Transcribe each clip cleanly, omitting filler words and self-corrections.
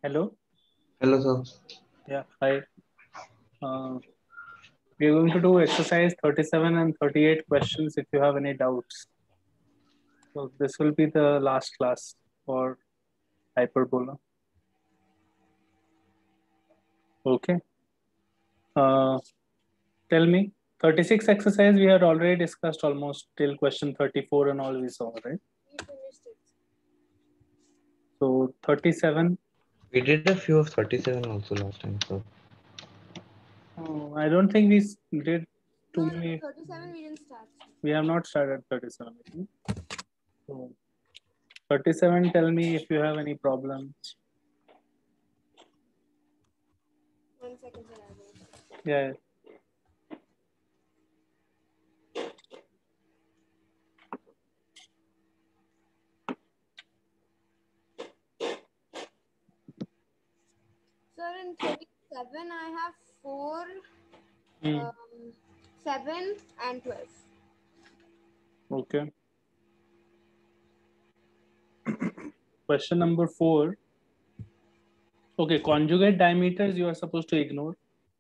Hello. Hello, sir. Yeah. Hi. We are going to do exercise 37 and 38 questions if you have any doubts. So this will be the last class for hyperbola. Okay. Uh, Tell me. 36 exercise we had already discussed almost till question 34 and all we saw, right? We finished it. So 37. We did a few of 37 also last time, sir. I don't think we did too No, many. 37 we didn't start. We have not started 37. I think. So 37, tell me if you have any problems. 1 second, sir. I will. Yeah. Sir, in 37 I have 4, Hmm. 7 and 12. Okay. Question number 4. Okay, conjugate diameters you are supposed to ignore.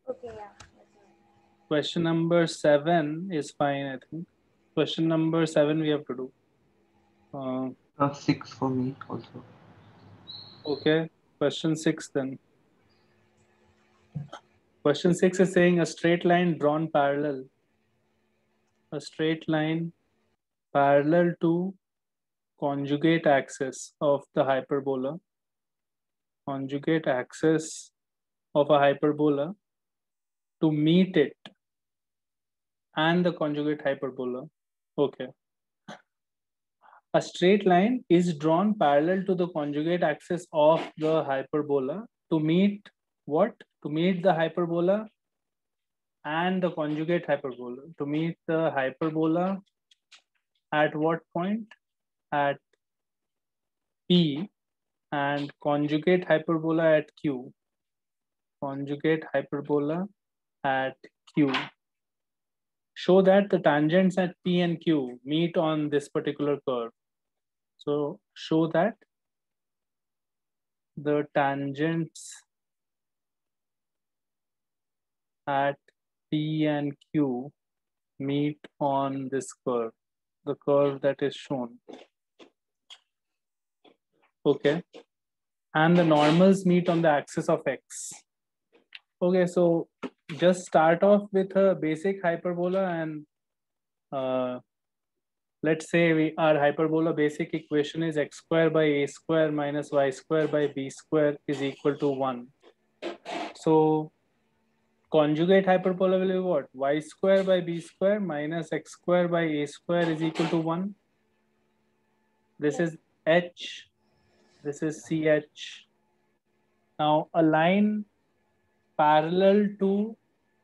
Okay, yeah. That's right. Question number 7 is fine, I think. Question number 7 we have to do. Uh, 6 for me also. okay, question 6 then. Question 6 is saying a straight line drawn parallel. A straight line parallel to conjugate axis of the hyperbola. Conjugate axis of a hyperbola to meet it and the conjugate hyperbola. Okay. A straight line is drawn parallel to the conjugate axis of the hyperbola to meet what? To meet the hyperbola and the conjugate hyperbola. To meet the hyperbola at what point? At P, and conjugate hyperbola at Q. Conjugate hyperbola at Q. Show that the tangents at P and Q meet on this particular curve. So show that the tangents at P and Q meet on this curve, the curve that is shown. Okay. And the normals meet on the axis of X. Okay, so just start off with a basic hyperbola and let's say our hyperbola basic equation is x square by a square minus y square by b square is equal to 1. So conjugate hyperbola will be what? Y square by b square minus x square by a square is equal to 1. This is h. This is ch. Now a line parallel to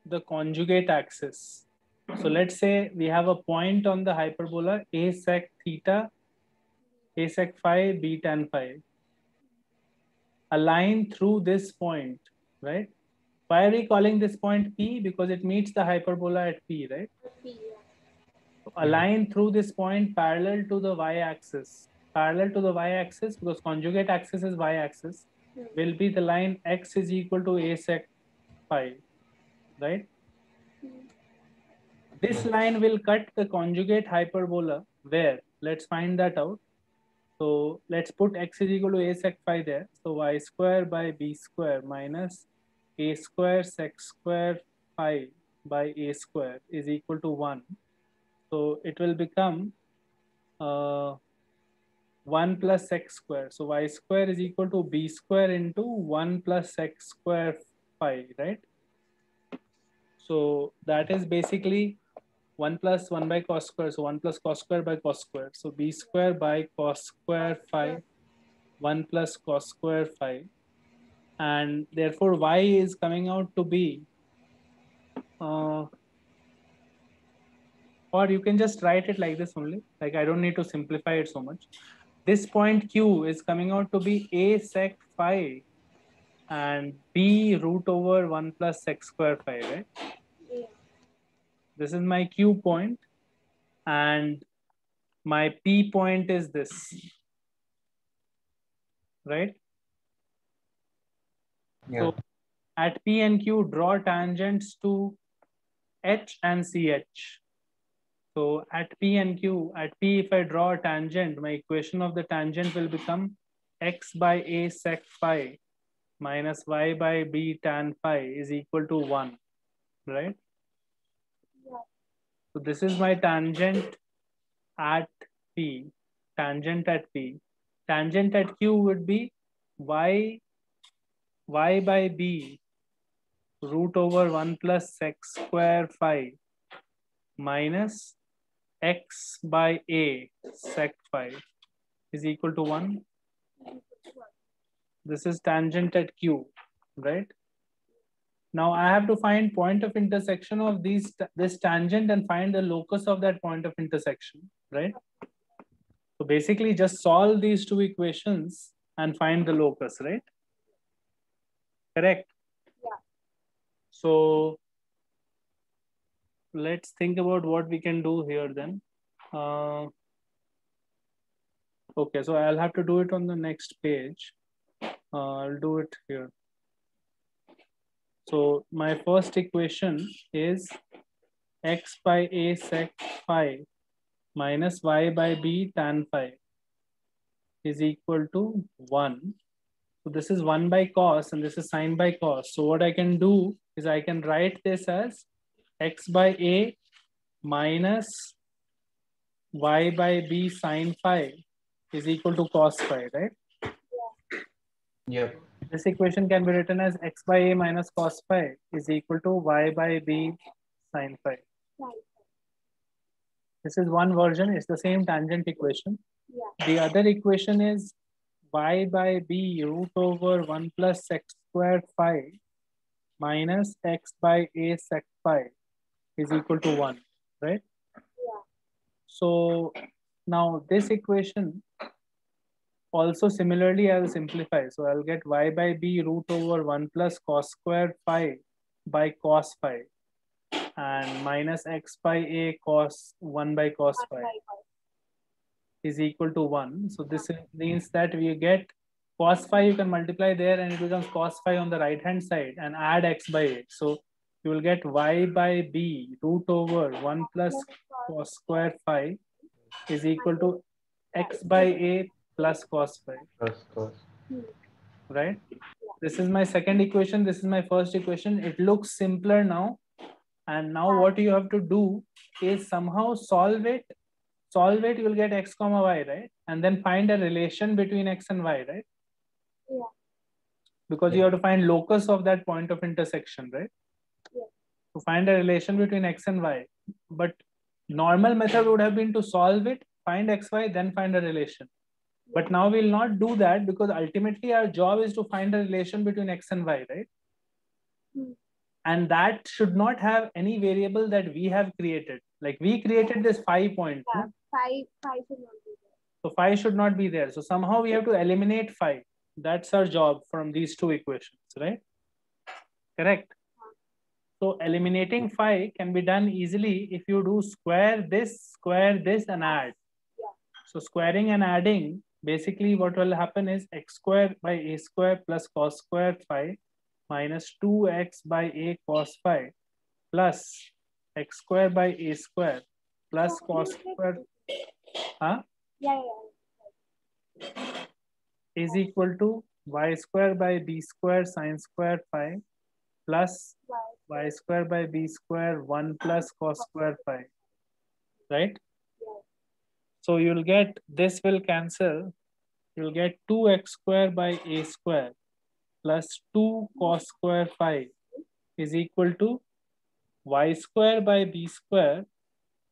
the conjugate axis. So let's say we have a point on the hyperbola a sec theta, a sec phi, b tan phi. A line through this point, right? Why are we calling this point P? Because it meets the hyperbola at P, right? P, yeah. So a line through this point parallel to the y-axis. Parallel to the y-axis, because conjugate axis is y-axis, will be the line x is equal to a sec phi, right? This line will cut the conjugate hyperbola where? Let's find that out. So let's put x is equal to a sec phi there. So y square by b square minus a square sec square phi by a square is equal to 1. So it will become 1 plus x square. So y square is equal to b square into 1 plus x square phi, right? So that is basically 1 plus 1 by cos square. So 1 plus cos square by cos square. So b square by cos square phi, 1 plus cos square phi. And therefore y is coming out to be, or you can just write it like this only. Like I don't need to simplify it so much. This point Q is coming out to be a sec phi and b root over 1 plus sec square phi, right? Yeah. This is my Q point and my P point is this, right? Yeah. So at P and Q, draw tangents to H and CH. So at P and Q, at P, if I draw a tangent, my equation of the tangent will become x by A sec phi minus y by B tan phi is equal to 1, right? Yeah. So this is my tangent at P, tangent at P. Tangent at Q would be y by B root over 1 plus sec square phi minus x by A sec phi is equal to 1. This is tangent at Q, right? Now I have to find point of intersection of this tangent and find the locus of that point of intersection, right? So basically just solve these two equations and find the locus, right? Correct? Yeah. So let's think about what we can do here then. Okay, so I'll have to do it on the next page. I'll do it here. So my first equation is x by A sec phi minus y by B tan phi is equal to 1. So this is 1 by cos and this is sine by cos. So what I can do is I can write this as x by A minus y by B sine phi is equal to cos phi, right? Yep. This equation can be written as x by A minus cos phi is equal to y by B sine phi. Right. This is one version, it's the same tangent equation. Yeah. The other equation is y by B root over 1 plus sec square phi minus x by A sec phi is equal to 1, right? Yeah. So now this equation also similarly I will simplify. So I'll get y by B root over 1 plus cos square phi by cos phi and minus x by A cos 1 by cos phi is equal to 1. So this means that we get cos phi, you can multiply there and it becomes cos phi on the right hand side and add x by A. So you will get y by B root over 1 plus cos square phi is equal to x by A plus cos phi, Cos. right? This is my second equation. This is my first equation. It looks simpler now. And now what you have to do is somehow solve it. Solve it, you'll get x comma y, right? And then find a relation between x and y, right? Yeah. Because you have to find locus of that point of intersection, right? Yeah. To find a relation between x and y. But normal method would have been to solve it, find x, y, then find a relation. But now we'll not do that because ultimately our job is to find a relation between x and y, right? Hmm. And that should not have any variable that we have created. Like we created this phi point. Yeah. No? Phi should not be there. So phi should not be there. So somehow we have to eliminate phi. That's our job from these two equations, right? Correct. So eliminating phi can be done easily if you do square this, and add. Yeah. So squaring and adding, basically what will happen is x square by A square plus cos square phi minus 2x by A cos phi plus x square by A square plus So cos square Yeah. is equal to y square by B square sine square phi plus y square by B square 1 plus cos square phi, right? Yeah. So you'll get, this will cancel. You'll get 2x square by A square plus 2 cos square phi is equal to y square by B square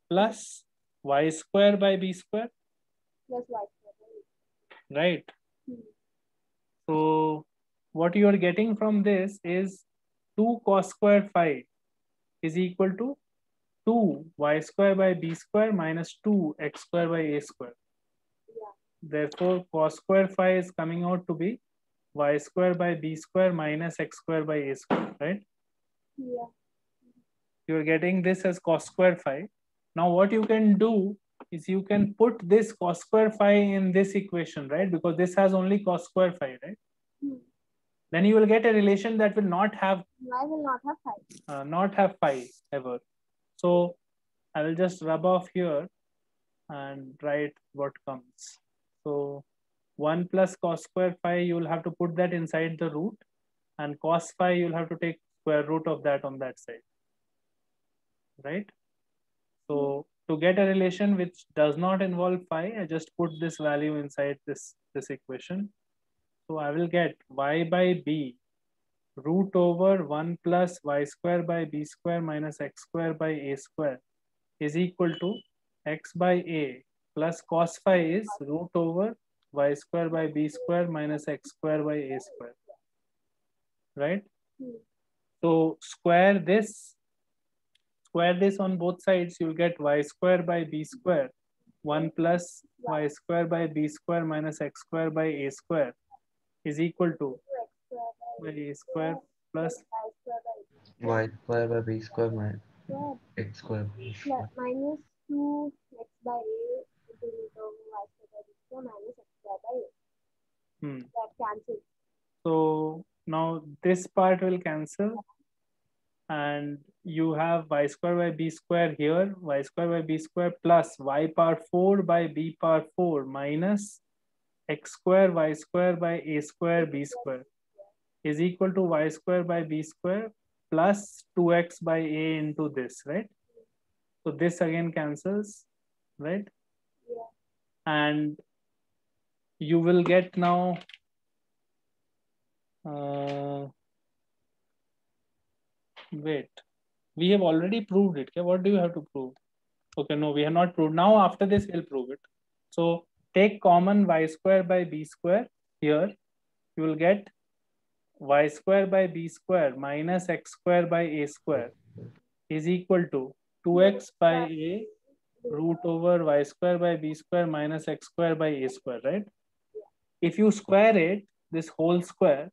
plus y square by B square, Plus y. right? Hmm. So what you are getting from this is 2 cos square phi is equal to 2 y square by B square minus 2 x square by A square. Yeah. Therefore, cos square phi is coming out to be y square by B square minus x square by A square, right? Yeah. You're getting this as cos square phi. Now what you can do is you can put this cos square phi in this equation, right? Because this has only cos square phi, right? Hmm. then you will get a relation that will not have y will not have phi. ever. So I will just rub off here and write what comes. So 1 plus cos square phi, you will have to put that inside the root, and cos phi, you'll have to take square root of that on that side, right? So to get a relation which does not involve phi, I just put this value inside this equation. So I will get y by b root over 1 plus y square by b square minus x square by a square is equal to x by a plus cos phi is root over y square by b square minus x square by a square, right? So square this on both sides, you'll get y square by b square 1 plus y square by b square minus x square by a square is equal to by a square plus y square by b square minus x square minus 2x by a into root over y square by b square minus x square by a. That cancels. So now this part will cancel, and you have y square by b square here, y square by b square plus y power 4 by b power 4 minus x square y square by a square b square is equal to y square by b square plus 2x by a into this, right? So this again cancels, right? Yeah. And you will get now wait, we have already proved it. Okay? What do you have to prove? Okay, no, we have not proved. Now after this, we'll prove it. So take common y square by b square here. You will get y square by b square minus x square by a square is equal to 2x by a root over y square by b square minus x square by a square, right? If you square it, this whole square,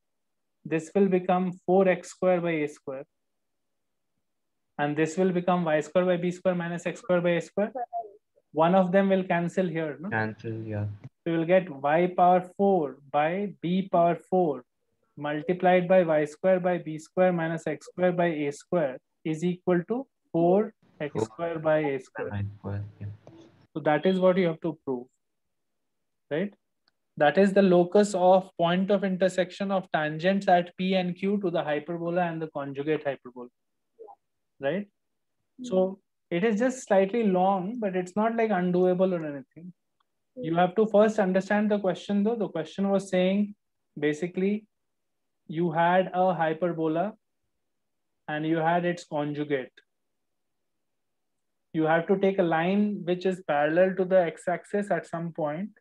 this will become 4x square by a square. And this will become y square by b square minus x square by a square. One of them will cancel here, no? Cancel, yeah. So you will get y power 4 by b power 4 multiplied by y square by b square minus x square by a square is equal to 4x square by a square. Yeah. So that is what you have to prove, right? That is the locus of point of intersection of tangents at P and Q to the hyperbola and the conjugate hyperbola, right? So it is just slightly long, but it's not like undoable or anything. You have to first understand the question though. The question was saying, basically, you had a hyperbola and you had its conjugate. You have to take a line which is parallel to the x-axis at some point.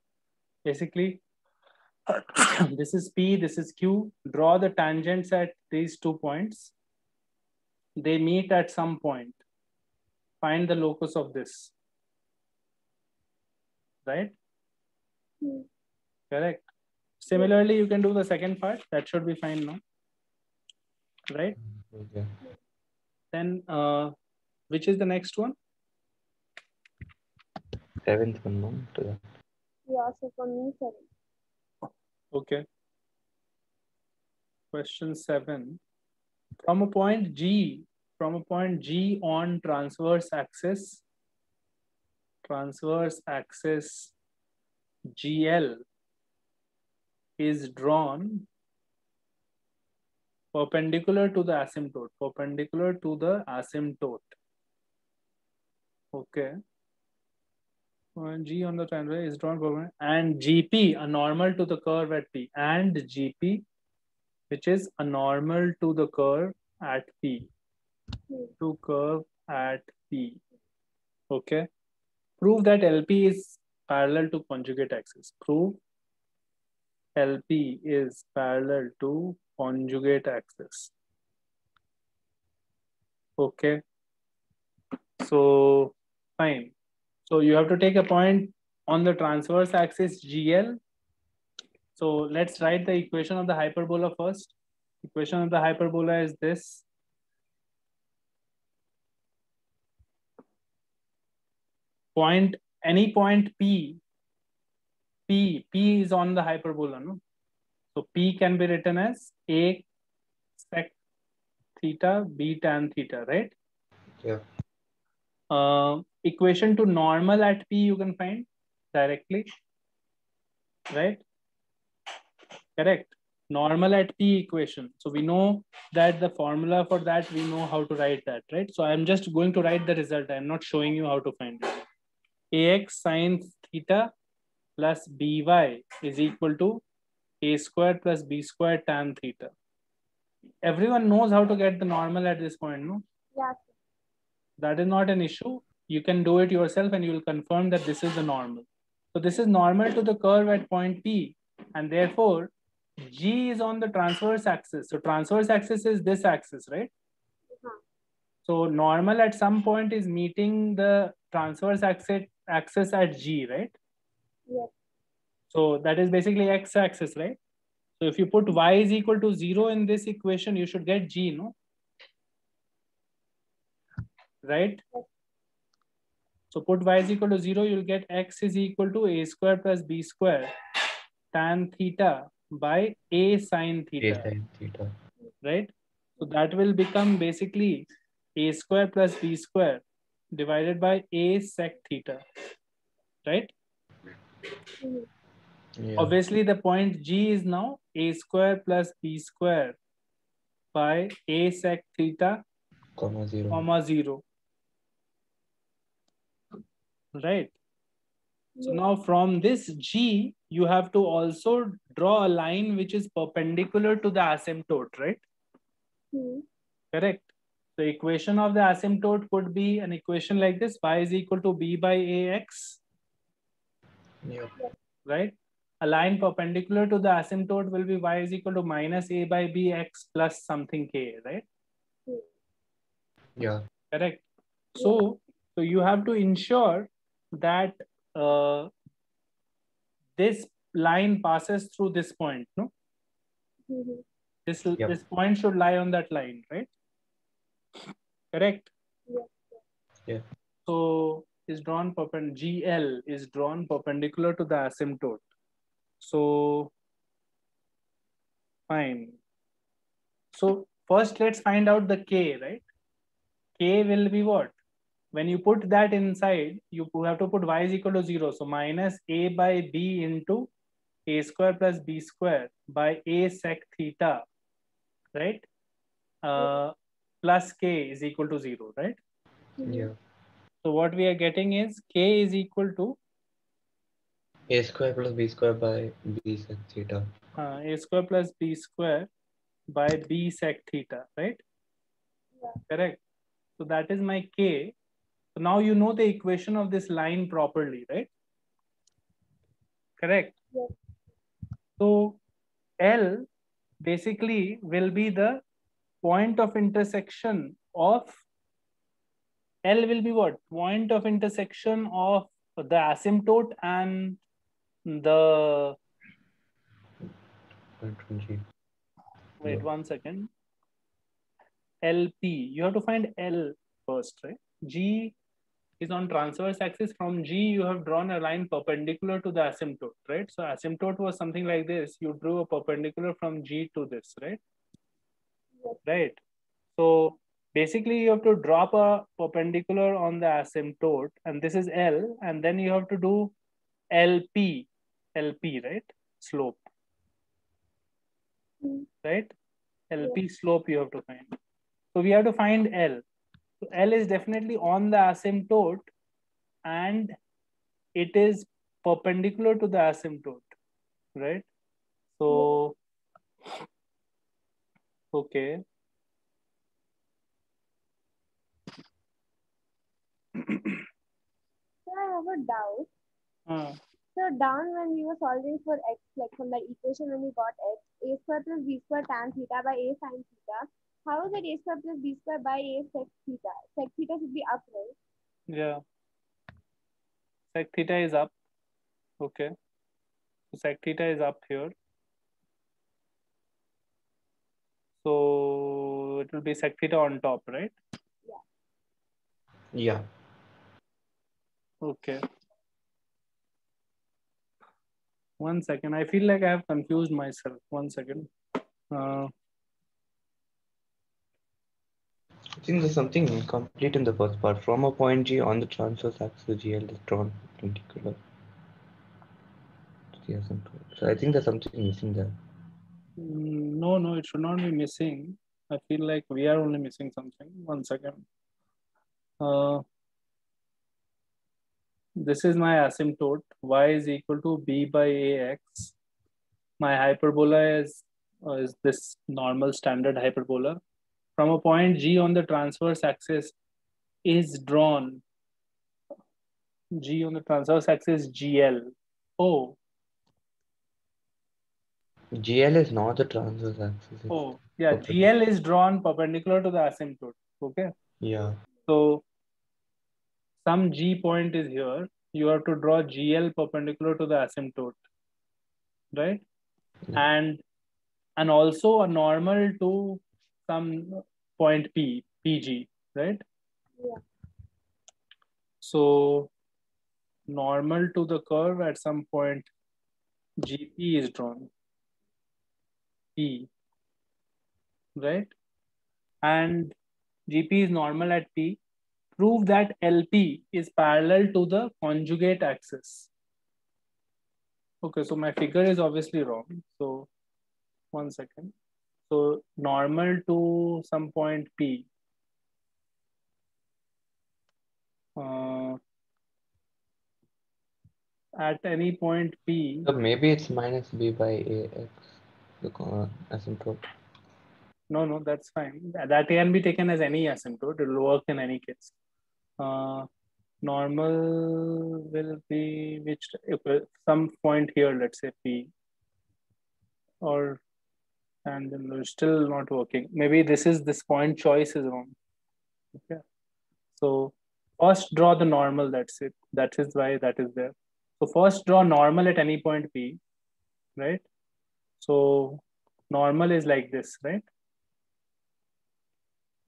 Basically, this is P, this is Q. Draw the tangents at these 2 points. They meet at some point. Find the locus of this. Right? Correct. Similarly, you can do the second part. That should be fine now. Right? Okay. Then, which is the next one? 7th one, no? Yeah, so for me, 7. Okay. Question 7. From a point G on transverse axis GL is drawn perpendicular to the asymptote. Okay. When G on the transverse is drawn perpendicular, and GP, a normal to the curve at P, and GP, which is a normal to the curve at P. To curve at P. Okay. Prove that LP is parallel to conjugate axis. Prove LP is parallel to conjugate axis. Okay. So, fine. So you have to take a point on the transverse axis GL. So let's write the equation of the hyperbola first. Equation of the hyperbola is this. Any point P is on the hyperbola, no? So P can be written as A sec theta, B tan theta, right? Yeah. Equation to normal at P you can find directly, right? Correct. Normal at P equation. So we know that the formula for that, we know how to write that, right? So I'm just going to write the result. I'm not showing you how to find it. AX sine theta plus BY is equal to A square plus B square tan theta. Everyone knows how to get the normal at this point, no? Yeah. That is not an issue. You can do it yourself and you will confirm that this is the normal. So this is normal to the curve at point P, and therefore G is on the transverse axis. So transverse axis is this axis, right? So normal at some point is meeting the transverse axis at G, right? Yes. So that is basically X axis, right? So if you put Y is equal to 0 in this equation, you should get G, no? Right? So put Y is equal to 0, you'll get X is equal to A square plus B square tan theta by A sine A theta, sin theta. right? So that will become basically A square plus B square divided by A sec theta, right? Yeah. Obviously, the point G is now A square plus B square by A sec theta, Comma 0. comma 0, right? So now from this G, you have to also draw a line which is perpendicular to the asymptote, right? Correct. The equation of the asymptote could be an equation like this: y is equal to b by ax, Yeah. right? A line perpendicular to the asymptote will be y is equal to minus a by bx plus something k, right? Yeah. Correct. So you have to ensure that this line passes through this point, no? Yep. This point should lie on that line, right? Correct. Yeah. So is drawn GL is drawn perpendicular to the asymptote. So fine. So first let's find out the K, right? K will be what? When you put that inside, you have to put y is equal to 0. So minus a by b into a square plus b square by a sec theta, right? Plus k is equal to 0, right? Yeah. So what we are getting is k is equal to A square plus B square by B sec theta. a square plus b square by b sec theta, right? Correct. So that is my k. So now you know the equation of this line properly, right? Correct. So L basically will be the point of intersection of L will be what? Point of intersection of the asymptote and the Point from G. wait Yeah. 1 second. LP. You have to find L first, right? G is on transverse axis. From G, you have drawn a line perpendicular to the asymptote, right? So asymptote was something like this. You drew a perpendicular from G to this, right? Right. So basically you have to drop a perpendicular on the asymptote, and this is L, and then you have to do LP, right? Slope, right? LP slope you have to find. So we have to find L. So L is definitely on the asymptote and it is perpendicular to the asymptote, right? So, okay. So I have a doubt. So down when we were solving for x, like from that equation when we got x, a square plus b square tan theta by a sine theta, how is it a square plus b square by a sec theta? Sec theta should be up, right? Yeah. Sec theta is up. Okay. So sec theta is up here. So it will be sec theta on top, right? Yeah. Okay. 1 second. I feel like I have confused myself. 1 second. I think there's something incomplete in the first part. From a point G on the transverse axis, GL is drawn perpendicular to the asymptote. So I think there's something missing there. No, it should not be missing. I feel like we are only missing something. 1 second. This is my asymptote. Y is equal to b by ax. My hyperbola is this normal standard hyperbola. From a point G on the transverse axis is drawn. G on the transverse axis GL. Oh. GL is not the transverse axis. Oh, yeah. GL is drawn perpendicular to the asymptote. Okay. Yeah. So some G point is here. You have to draw GL perpendicular to the asymptote, right? Yeah. And also a normal to some point P, PG, right? Yeah. So normal to the curve at some point GP is drawn, P, right? And GP is normal at P. Prove that LP is parallel to the conjugate axis. Okay, so my figure is obviously wrong. So 1 second. So normal to some point P. At any point P. So maybe it's minus b by ax, the asymptote. No, that's fine. That can be taken as any asymptote. It will work in any case. Normal will be which some point here, let's say P, and then we're still not working. Maybe this point choice is wrong. Okay. So first draw the normal, that's it. That is why that is there. So first draw normal at any point P, right? So normal is like this, right?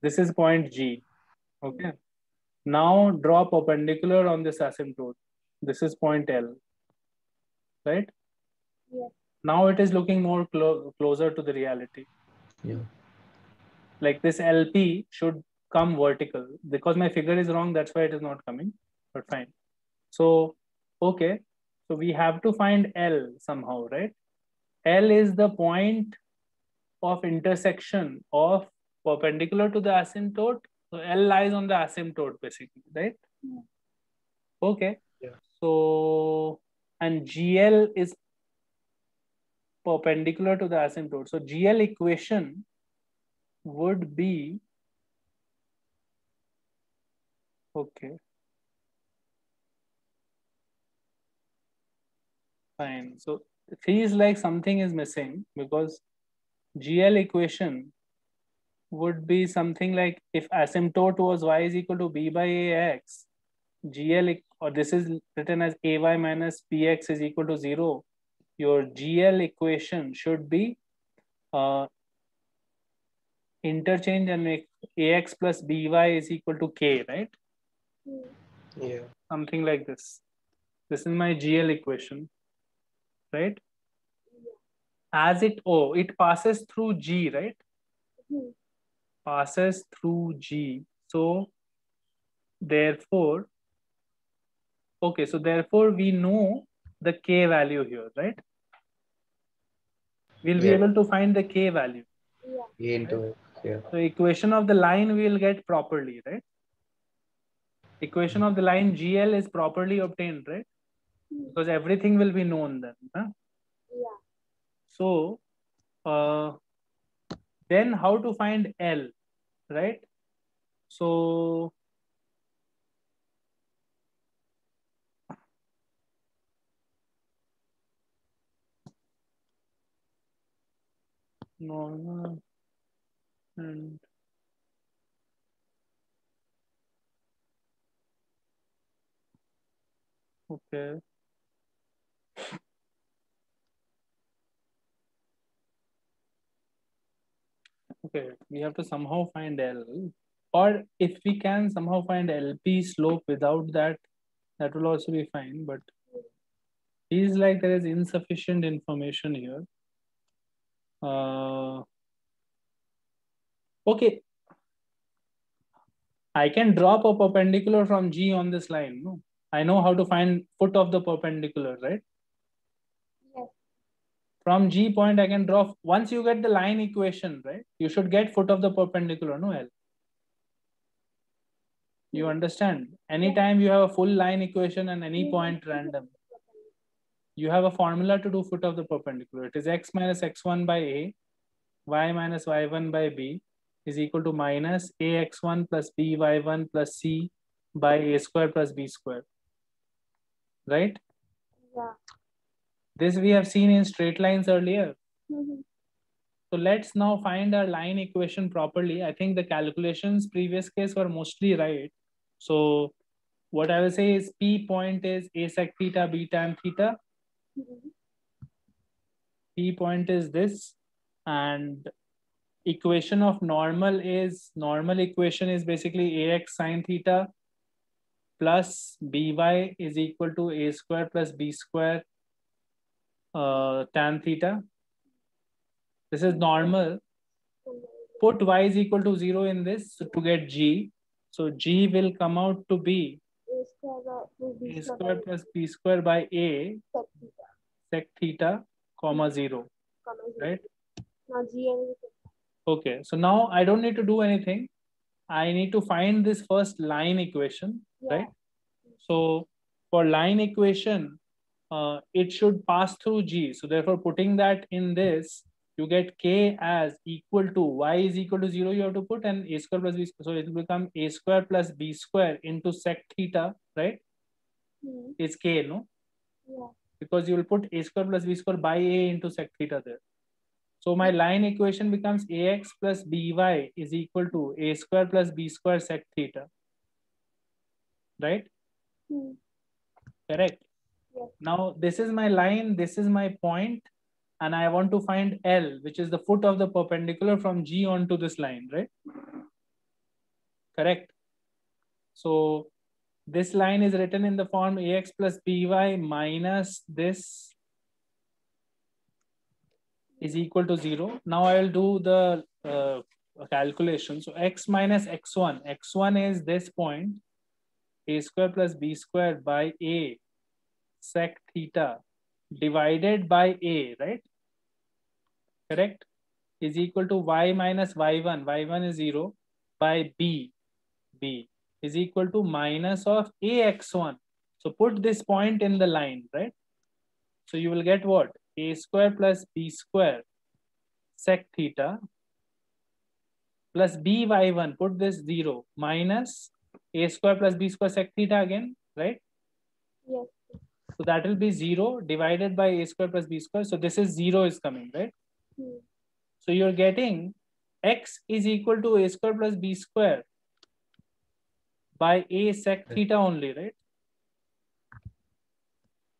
This is point G. Okay. Now draw perpendicular on this asymptote. This is point L, right? Yeah. Now it is looking more closer to the reality. Yeah. Like this LP should come vertical. Because my figure is wrong, that's why it is not coming, but fine. So, okay. So we have to find L somehow, right? L is the point of intersection of perpendicular to the asymptote. So L lies on the asymptote basically, right? Yeah. Okay. Yeah. So, and GL is perpendicular to the asymptote. So GL equation would be, okay. Fine. So it feels like something is missing because GL equation would be something like if asymptote was y is equal to b by ax, GL, or this is written as ay minus px is equal to 0. Your GL equation should be interchange and make ax plus by is equal to k, right? Yeah. Something like this. This is my GL equation, right? As it passes through G, right? Passes through G. So therefore, okay, so therefore we know the K value here, right? We'll be able to find the K value. A into right? x, yeah. So equation of the line we will get properly, right? Equation of the line GL is properly obtained, right? Because everything will be known then. Huh? Yeah. So then how to find L, right? So normal and okay. Okay, we have to somehow find L, or if we can somehow find LP slope without that, that will also be fine. But Feels like there is insufficient information here. Okay. I can drop a perpendicular from G on this line. No? I know how to find foot of the perpendicular, right? Yes. From G point, I can draw. Once you get the line equation, right? You should get foot of the perpendicular, no L. You understand? Anytime you have a full line equation and any point random, you have a formula to do foot of the perpendicular. It is x minus x1 by a, y minus y1 by b is equal to minus ax1 plus by1 plus c by a square plus b square. Right? Yeah. This we have seen in straight lines earlier. Mm-hmm. So let's now find our line equation properly. I think the calculations previous case were mostly right. So what I will say is P point is a sec theta b tan theta. Mm-hmm. P point is this, and equation of normal equation is basically ax sine theta plus by is equal to a square plus b square tan theta. This is normal. Put y is equal to 0 in this to get g. So g will come out to be a square plus b square by a sec theta comma 0. Right? Now GL is Okay, so now I don't need to do anything. I need to find this first line equation, right? So for line equation, it should pass through G. So therefore putting that in this, you get K as equal to y is equal to 0 you have to put, and a square plus b square. So it will become a square plus b square into sec theta, right? Is K, no? Yeah. Because you will put a square plus b square by a into sec theta there. So my line equation becomes ax plus by is equal to a square plus b square sec theta. Right? Correct. Yes. Now this is my line, this is my point, and I want to find L, which is the foot of the perpendicular from G onto this line, right? Correct. So this line is written in the form ax plus by minus this is equal to 0. Now I will do the calculation. So x minus x1. x1 is this point, a square plus b square by a sec theta divided by a, right? Correct? Is equal to y minus y1. y1 is 0 by b. b is equal to minus of ax1. So put this point in the line, right? So you will get what? A square plus b square sec theta plus by1. Put this 0 minus a square plus b square sec theta again, right? Yes. So that will be 0 divided by a square plus b square. So this is 0 is coming, right? So you're getting x is equal to a square plus b square by a sec theta only, right?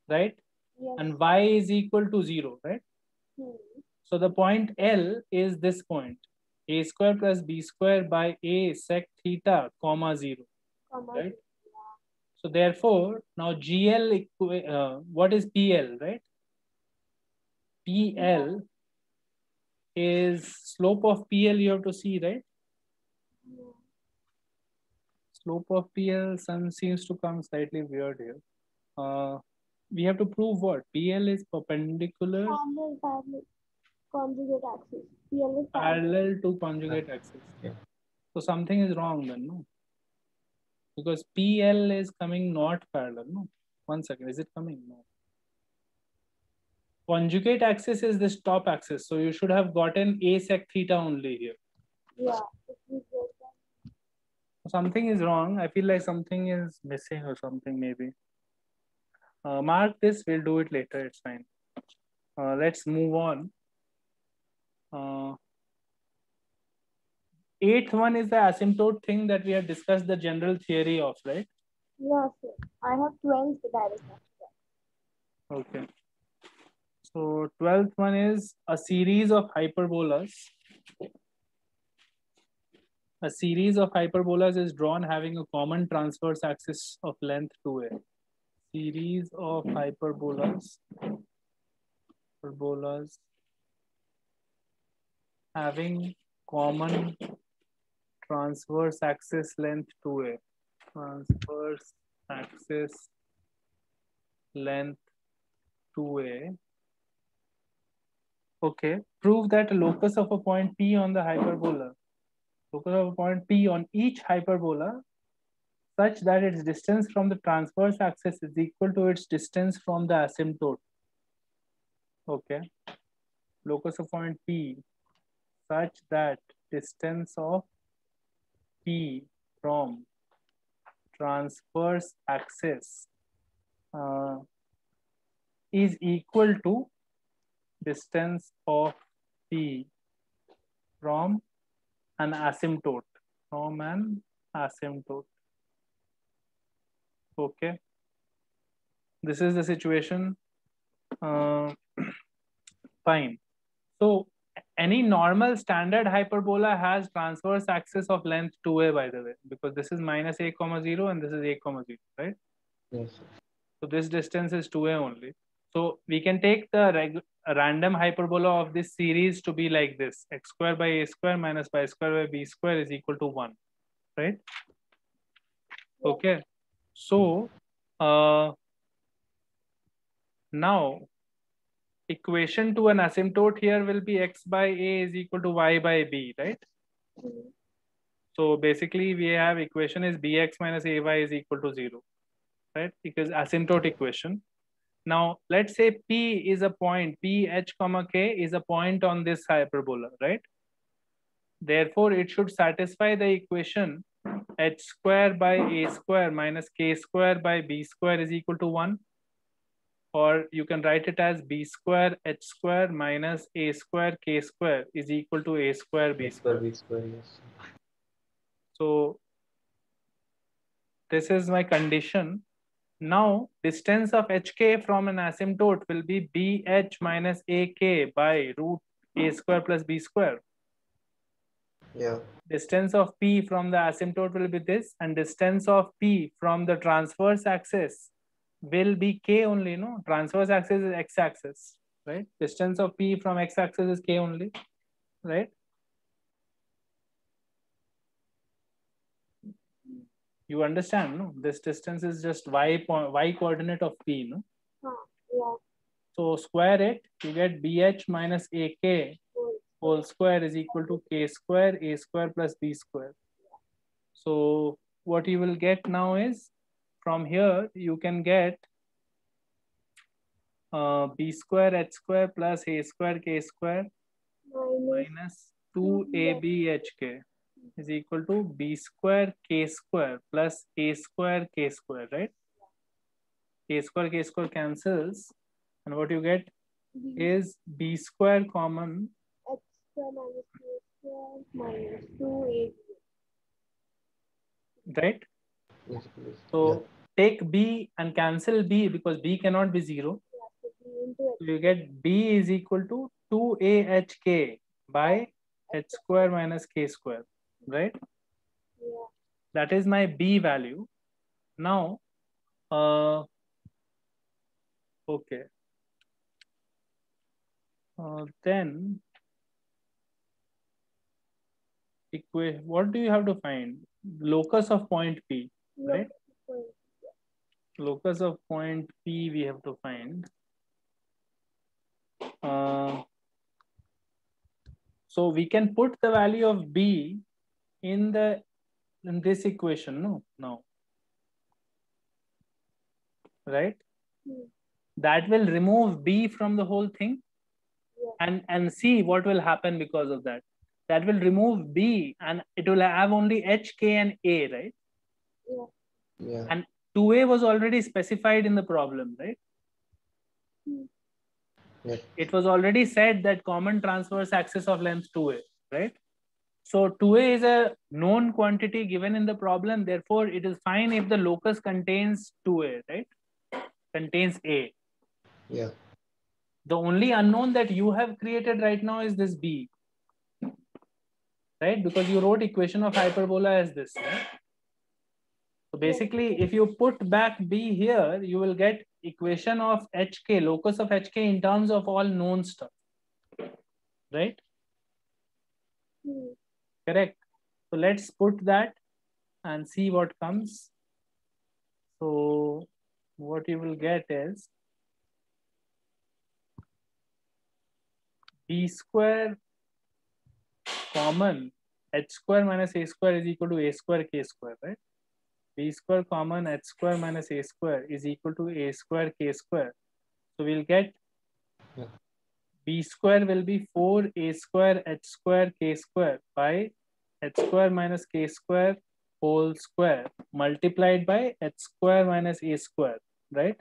Right? Yes. And y is equal to 0, right? So the point L is this point, a square plus b square by a sec theta comma 0, right? So therefore, now GL, what is PL, right? PL is slope of PL you have to see, right? Slope of PL seems to come slightly weird here. We have to prove what? PL is perpendicular. Parallel. Conjugate axis. PL is parallel to conjugate axis. Yeah. So something is wrong then, no? Because PL is coming not parallel, no? 1 second, is it coming? No. Conjugate axis is this top axis. So you should have gotten a sec theta only here. Yeah. Something is wrong. I feel like something is missing or something maybe. Mark this, we'll do it later, it's fine. Let's move on. Eighth one is the asymptote thing that we have discussed the general theory of, right? Yes, sir. I have 12th direct. Okay. So 12th one is a series of hyperbolas. A series of hyperbolas is drawn having a common transverse axis of length 2a. series of hyperbolas having common transverse axis length 2a. Transverse axis length 2a. Okay. Prove that a locus of a point P on the hyperbola, locus of a point P on each hyperbola, such that its distance from the transverse axis is equal to its distance from the asymptote. Okay. Locus of point P such that distance of P from transverse axis is equal to distance of P from an asymptote. Okay. This is the situation. Fine. So any normal standard hyperbola has transverse axis of length 2a, by the way, because this is minus a comma 0 and this is a comma 0, right? Yes. So this distance is 2a only. So we can take the random hyperbola of this series to be like this: x square by a square minus y square by b square is equal to 1, right? Okay. So now equation to an asymptote here will be x by a is equal to y by b, right? So basically we have equation is bx minus ay is equal to 0, right? Because asymptote equation. Now let's say P is a point, P h comma k is a point on this hyperbola, right? Therefore it should satisfy the equation h square by a square minus k square by b square is equal to 1. Or you can write it as b square h square minus a square k square is equal to a square b square. B square, yes. So this is my condition. Now distance of hk from an asymptote will be bh minus ak by root a square plus b square. Yeah. Distance of P from the asymptote will be this, and distance of P from the transverse axis will be K only, no? Transverse axis is X axis, right? Distance of P from X axis is K only, right? You understand, no? This distance is just y coordinate of P, no? Yeah. So square it, you get BH minus AK whole square is equal to K square, A square plus B square. So what you will get now is, from here you can get b square h square plus a square k square minus 2abhk is equal to b square k square plus a square k square, right? A square k square cancels, and what you get is b square common X square minus k square minus 2a. right? Yes, please. So take b and cancel b because b cannot be 0. So you get b is equal to 2ahk by h square minus k square, right? Yeah. That is my b value. Now, okay. Then, what do you have to find? Locus of point P, right? Locus of point P we have to find. So we can put the value of B in this equation, no? Now, right? That will remove B from the whole thing, and see what will happen because of that. That will remove B and it will have only H, K, and A, right? Yeah. And 2A was already specified in the problem, right? Yes. It was already said that common transverse axis of length 2A, right? So 2A is a known quantity given in the problem. Therefore, it is fine if the locus contains 2A, right? Contains A. Yeah. The only unknown that you have created right now is this B, right? Because you wrote equation of hyperbola as this, right? So basically, if you put back B here, you will get equation of HK, locus of HK in terms of all known stuff, right? Correct. So let's put that and see what comes. So what you will get is B square common H square minus A square is equal to A square K square, right? B square common H square minus A square is equal to A square K square. So we'll get B square will be 4A square H square K square by H square minus K square whole square multiplied by H square minus A square, right?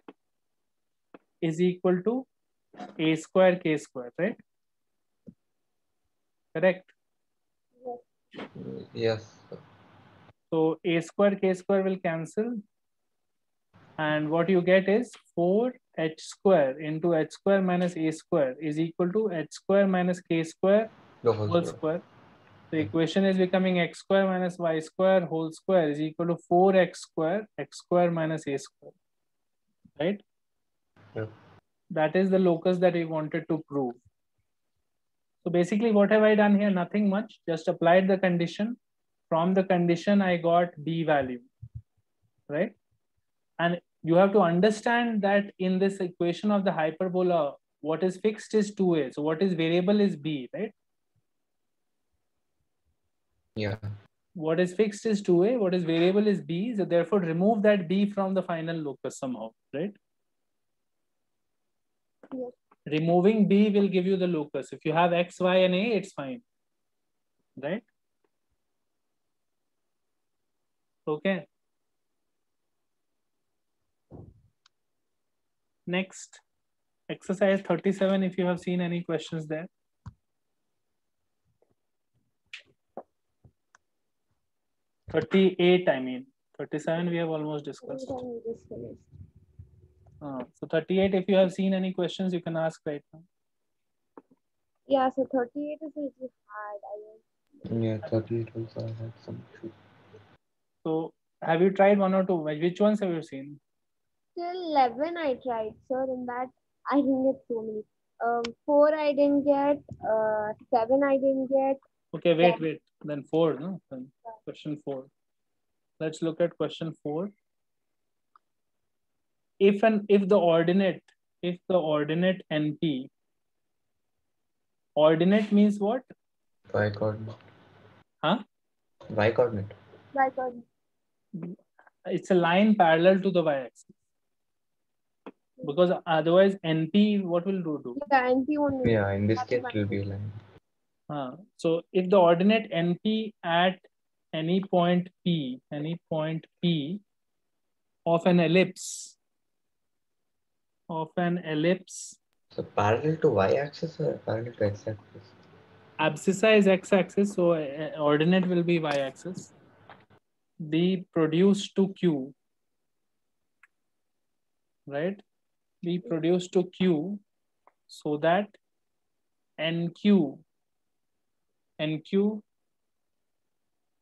Is equal to A square K square, right? Correct? Yes. So A square K square will cancel. And what you get is 4H square into H square minus A square is equal to H square minus K square whole square. The equation is becoming X square minus Y square whole square is equal to 4X square minus A square, right? Yeah. That is the locus that we wanted to prove. So basically what have I done here? Nothing much, just applied the condition. From the condition, I got B value, right? And you have to understand that in this equation of the hyperbola, what is fixed is 2A. So what is variable is B, right? Yeah. What is fixed is 2A, what is variable is B. So therefore remove that B from the final locus somehow, right? Yes. Removing B will give you the locus. If you have X, Y, and A, it's fine, right? Okay. Next, exercise 37, if you have seen any questions there. 38, I mean. 37 we have almost discussed. So 38, if you have seen any questions, you can ask right now. Yeah, so 38 is a little hard. Yeah, 38 also I had some issues. So have you tried one or two? Which ones have you seen? Till 11 I tried, sir. In that I didn't get so many. 4 I didn't get. 7 I didn't get. Okay, wait. Then 4, no? Then question 4. Let's look at question 4. If the ordinate NP, ordinate means what? Y coordinate. Huh? Y coordinate. Y coordinate. It's a line parallel to the y-axis. Because otherwise NP, what will do? Yeah, NP won't. Yeah, in this case it will be a line. So if the ordinate NP at any point P of an ellipse, So parallel to y-axis or parallel to x-axis? Abscissa is x-axis, so ordinate will be y-axis. Be produced to Q, right? Be produced to Q, so that NQ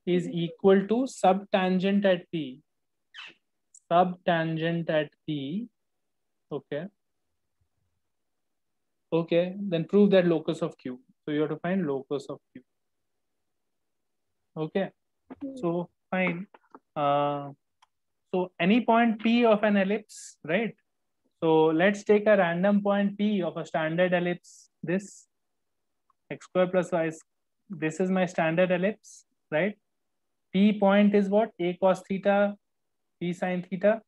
is equal to subtangent at P. Okay, then prove that locus of Q. So you have to find locus of Q. Okay, so fine. So any point P of an ellipse, right? So let's take a random point P of a standard ellipse. This x square plus y. This is my standard ellipse, right? P point is what? A cos theta, P sin theta,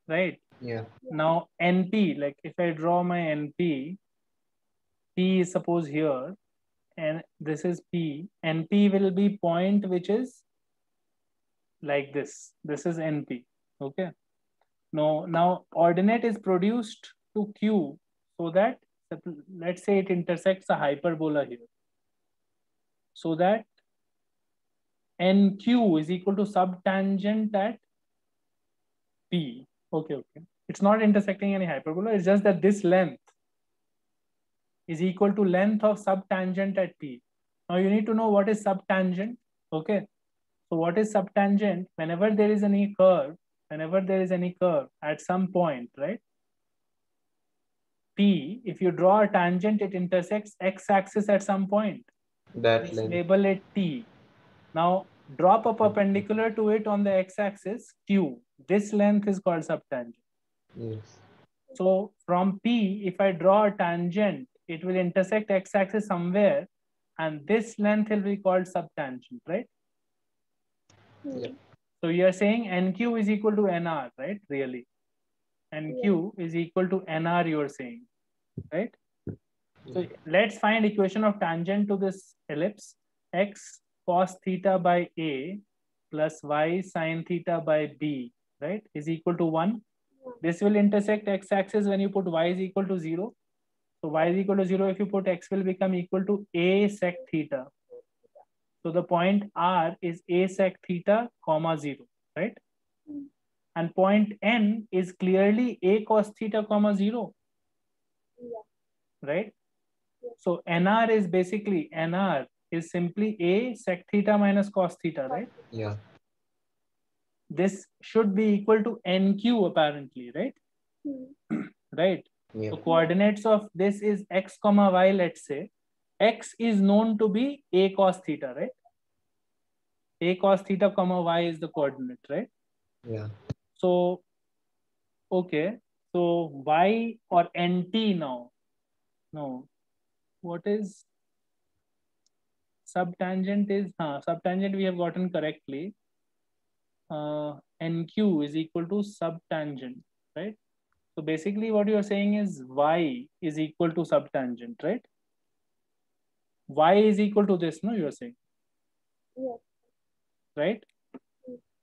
right? Yeah. Now NP, like if I draw my NP, P is suppose here, and this is P. NP will be point which is like this. This is NP. Okay. Now ordinate is produced to Q, so that let's say it intersects a hyperbola here. So that NQ is equal to subtangent at P. Okay. It's not intersecting any hyperbola. It's just that this length is equal to length of subtangent at P. Now you need to know what is subtangent. Okay. So what is subtangent? Whenever there is any curve at some point, right? P, if you draw a tangent, it intersects x-axis at some point. That Let's label it T. Now drop a perpendicular to it on the x-axis, Q. This length is called subtangent. Yes. So from P, if I draw a tangent, it will intersect x-axis somewhere, and this length will be called subtangent, right? Yep. So you are saying NQ is equal to NR, right? Really? NQ is equal to NR, you are saying, right? So let's find equation of tangent to this ellipse. X cos theta by A plus Y sin theta by B, right, is equal to 1. This will intersect x-axis when you put y is equal to 0. So y is equal to 0. If you put x will become equal to a sec theta. So the point R is a sec theta comma 0, right? And point N is clearly a cos theta comma 0, right? So NR is basically, NR is simply a sec theta minus cos theta, right? Yeah. This should be equal to NQ apparently, right? Right. Yeah. So coordinates of this is x comma y, let's say. X is known to be a cos theta, right? A cos theta comma y is the coordinate, right? Yeah. So, okay. So y or NT now. No. What is subtangent is, subtangent we have gotten correctly. NQ is equal to subtangent, right? So basically what you are saying is y is equal to subtangent, right? Y is equal to this, no, you are saying? Yes. Right?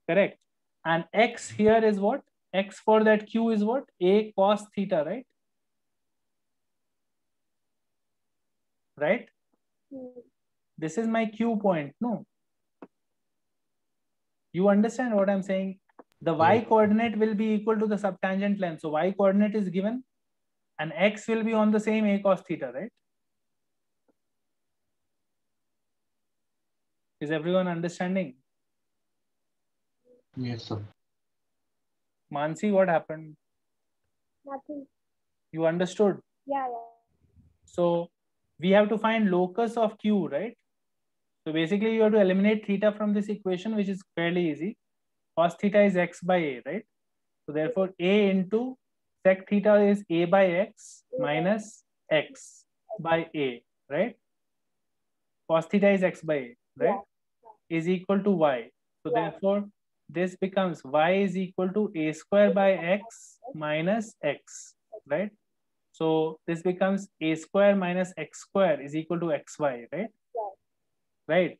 Correct. And x here is what? X for that Q is what? A cos theta, right? Right? This is my Q point, no? You understand what I'm saying? The y coordinate will be equal to the subtangent length. So y coordinate is given and x will be on the same a cos theta, right? Is everyone understanding? Yes, sir. Mansi, what happened? Nothing. You understood? Yeah. So we have to find locus of Q, right? So basically you have to eliminate theta from this equation, which is fairly easy. Cos theta is x by a, right? So therefore a into sec theta is a by x minus x by a, right? Cos theta is x by a, right? Is equal to y. So therefore this becomes y is equal to a square by x minus x, right? So this becomes a square minus x square is equal to xy, right? Right.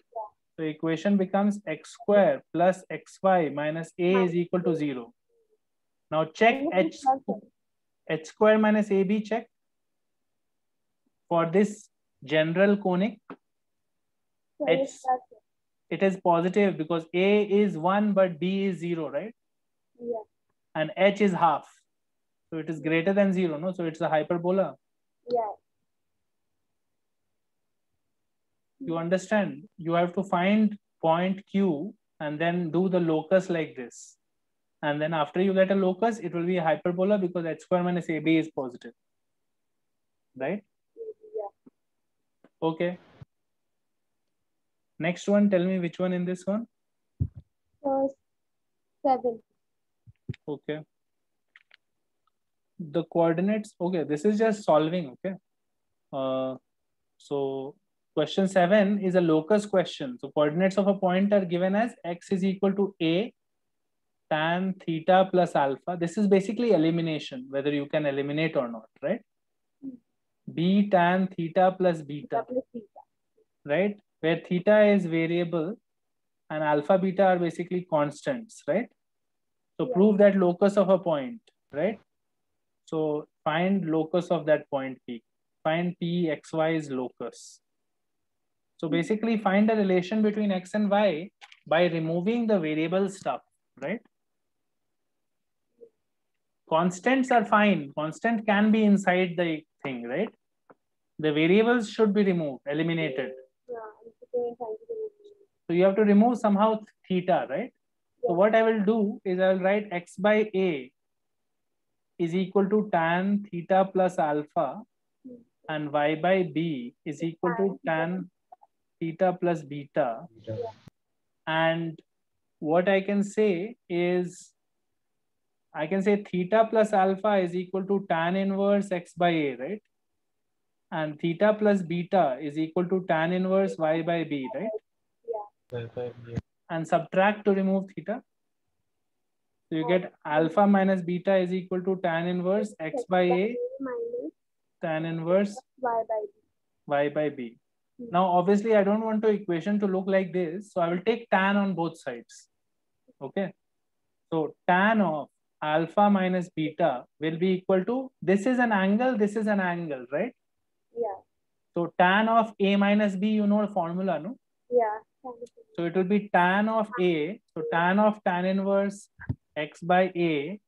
So equation becomes x square plus xy minus a is equal to 0. Now check h square minus ab, check for this general conic. H, it is positive because a is 1 but b is 0, right? Yeah. And h is half. So it is greater than 0, no? So it's a hyperbola. Yeah. You understand? You have to find point Q and then do the locus like this. And then after you get a locus, it will be a hyperbola because h square minus ab is positive. Right? Yeah. Okay. Next one, tell me which one in this one? 7. Okay. The coordinates, okay, this is just solving, okay? So question 7 is a locus question. So coordinates of a point are given as x is equal to a tan theta plus alpha. This is basically elimination, whether you can eliminate or not, right? B tan theta plus beta, right? Where theta is variable and alpha beta are basically constants, right? So prove that locus of a point, right? So find locus of that point P. Find P, x, y is locus. So basically find the relation between x and y by removing the variable stuff, right? Constants are fine. Constant can be inside the thing, right? The variables should be removed, eliminated. So you have to remove somehow theta, right? So what I will do is I will write x by a is equal to tan theta plus alpha, and y by b is equal to tan theta plus beta. And what I can say is, I can say theta plus alpha is equal to tan inverse x by a, right? And theta plus beta is equal to tan inverse y by b, right? And subtract to remove theta. So you get alpha minus beta is equal to tan inverse x by a minus tan inverse y by b. Y by b. Now, obviously, I don't want the equation to look like this. So I will take tan on both sides. Okay. So tan of alpha minus beta will be equal to, this is an angle, this is an angle, right? Yeah. So tan of a minus b, you know the formula, no? Yeah. So it will be tan of a. So tan of tan inverse x by a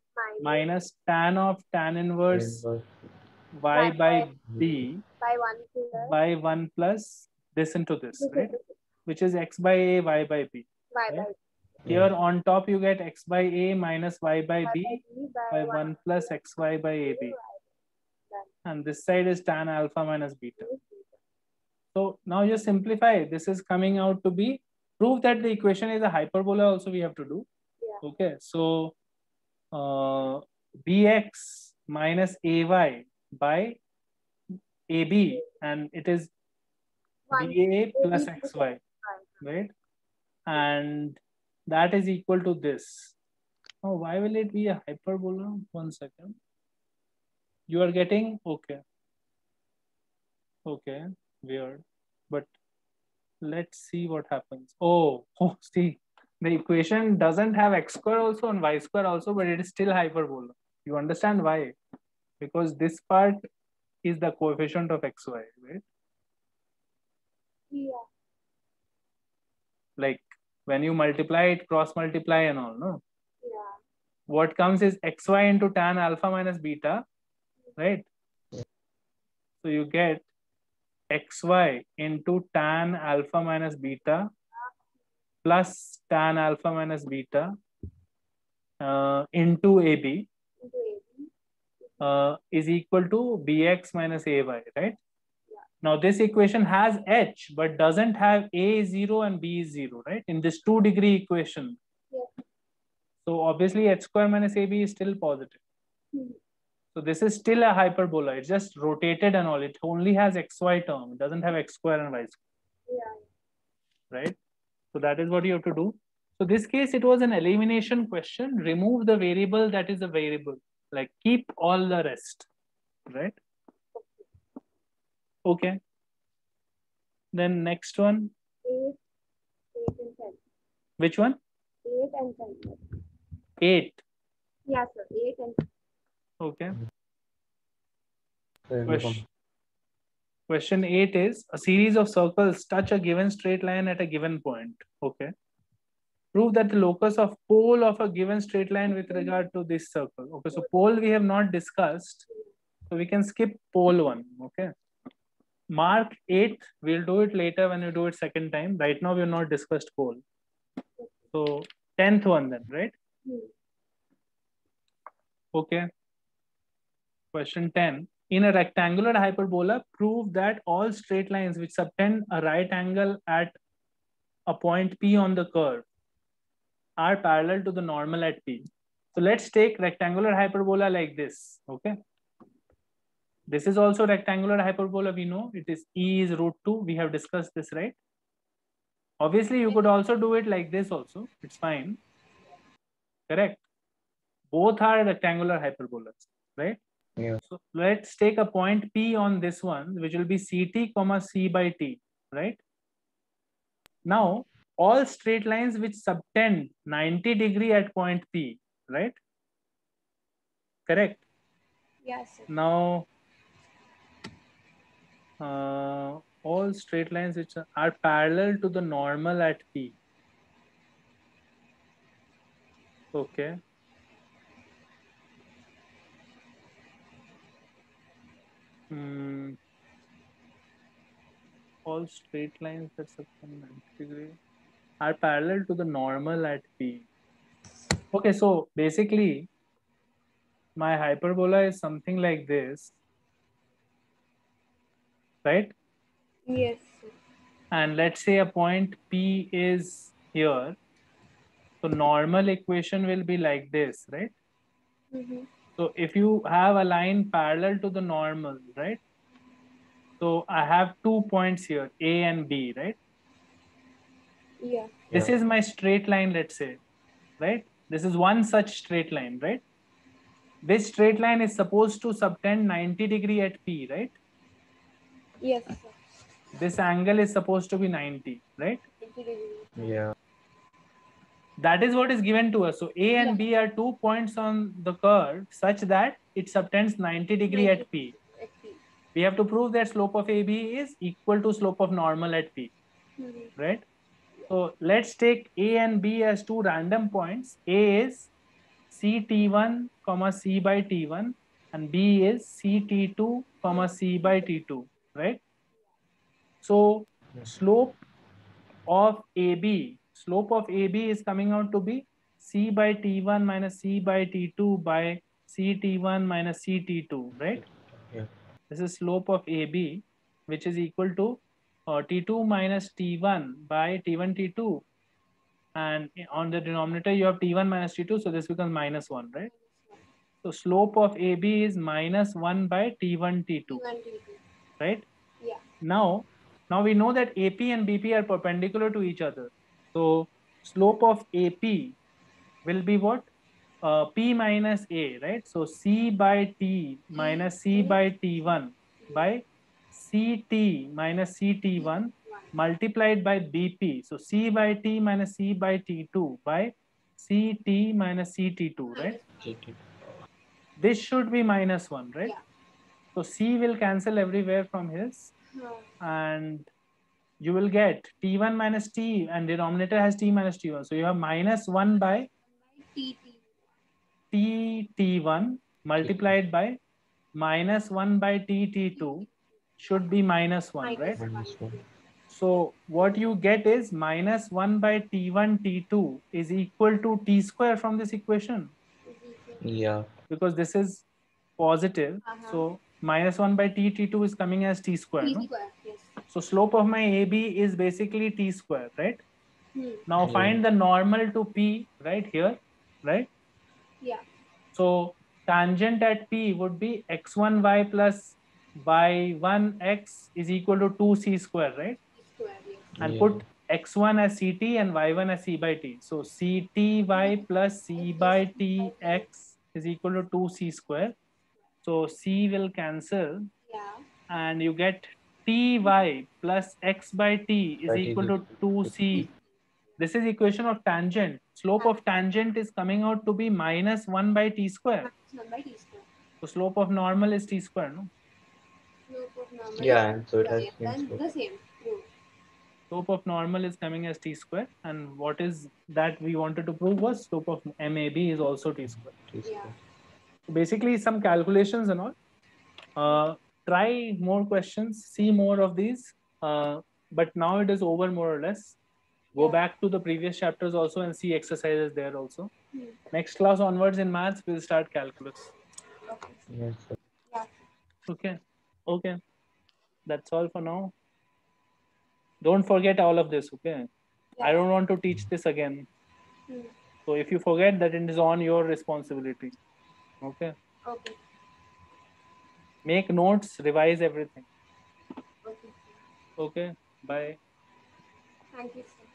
minus tan of tan inverse y by b by 1 plus this into this, right? Which is x by a, y by b. Right? Here on top you get x by a minus y by b by 1 plus xy by ab. And this side is tan alpha minus beta. So now just simplify. This is coming out to be, prove that the equation is a hyperbola also we have to do. Yeah. Okay, so bx minus ay by ab, and it is ba plus xy, right? And that is equal to this. Oh, why will it be a hyperbola? 1 second. You are getting, okay. Okay, weird. But let's see what happens. Oh, see, the equation doesn't have x square also and y square also, but it is still hyperbola. You understand why? Because this part is the coefficient of xy, right? Yeah. Like when you multiply it, cross multiply and all, no? Yeah. What comes is xy into tan alpha minus beta, right? So you get xy into tan alpha minus beta plus tan alpha minus beta into AB is equal to bx minus ay, right? Yeah. Now this equation has h but doesn't have a is 0 and b is 0, right? In this 2-degree equation. Yeah. So obviously h square minus ab is still positive. So this is still a hyperbola. It's just rotated and all. It only has xy term. It doesn't have x square and y square. Yeah. Right? So that is what you have to do. So this case, it was an elimination question. Remove the variable that is a variable. Like keep all the rest. Right? Okay. Then next one. 8, 8 and 10. Which one? 8 and 10. 8. Yeah, sir. 8 and 10. Okay. Question 8 is, a series of circles touch a given straight line at a given point. Okay. Prove that the locus of pole of a given straight line with regard to this circle. Okay, so pole we have not discussed. So we can skip pole 1. Okay. Mark 8th. We'll do it later when you do it second time. Right now we have not discussed pole. So 10th one then, right? Okay. Question 10. In a rectangular hyperbola, prove that all straight lines which subtend a right angle at a point P on the curve are parallel to the normal at P. So let's take rectangular hyperbola like this. Okay. This is also rectangular hyperbola. We know it is E is root 2. We have discussed this, right? Obviously, you could also do it like this also. It's fine. Correct. Both are rectangular hyperbolas, right? Yeah. So let's take a point P on this one, which will be CT comma C by T, right? Now, all straight lines which subtend 90 degree at point P, right? Correct? Yes, sir. Now, all straight lines which are parallel to the normal at P. Okay. All straight lines that subtend 90 degree. are parallel to the normal at P. Okay, so basically my hyperbola is something like this, right? Yes. And let's say a point P is here. So normal equation will be like this, right? Mm-hmm. So if you have a line parallel to the normal, right? So I have 2 points here, A and B, right? Yeah. This Yeah. is my straight line, let's say, right? This is one such straight line, right? This straight line is supposed to subtend 90 degree at P, right? Yes, sir. This angle is supposed to be 90, right? Yeah. That is what is given to us. So A and B are 2 points on the curve such that it subtends 90 degree at P. We have to prove that slope of AB is equal to slope of normal at P, right? So let's take A and B as two random points. A is CT1, C by T1, and B is CT2, C by T2, right? So slope of AB is coming out to be C by T1 minus C by T2 by CT1 minus CT2, right? Yeah. This is slope of AB, which is equal to T2 minus T1 by T1 T2, and on the denominator you have T1 minus T2, so this becomes minus 1, right? So slope of AB is minus 1 by T1 T2, right? Yeah. Now we know that AP and BP are perpendicular to each other. So slope of AP will be what? P minus A, right? So C by T minus C by T1 by CT minus CT1 multiplied by BP. So C by T minus C by T2 by CT minus CT2, right? This should be minus 1, right? Yeah. So C will cancel everywhere from his, and you will get T1 minus T, and denominator has T minus T1. So you have minus 1 by T1 multiplied by minus 1 by T2 should be minus 1, right? -1. So what you get is minus 1 by T1 T2 is equal to T square from this equation, Yeah. because this is positive. So minus 1 by T2 is coming as T square, no? Yes. So slope of my AB is basically T square, right? Now Yeah. find the normal to P right here, right? Yeah. So tangent at P would be x1y plus y1x is equal to 2c square, right? And Yeah. put x1 as ct and y1 as c by t. So cty plus c by t x is equal to 2c square. So c will cancel, Yeah. and you get ty plus x by t is That is equal to 2c. This is equation of tangent. Slope of tangent is coming out to be minus 1 by t square. So slope of normal is t square, no? Yeah, and so it has same slope. The same. True. Slope of normal is coming as t square, and what is that we wanted to prove was slope of MAB is also t square. T-square. So basically some calculations and all. Try more questions, see more of these, but now it is over more or less. Go back to the previous chapters also and see exercises there also. Next class onwards in maths, we'll start calculus. Yes, sir. Yeah. Okay. Okay. That's all for now. Don't forget all of this, okay? I don't want to teach this again. So if you forget, that it is on your responsibility. Okay. Okay. Make notes, revise everything. Okay. Okay. Bye. Thank you, sir.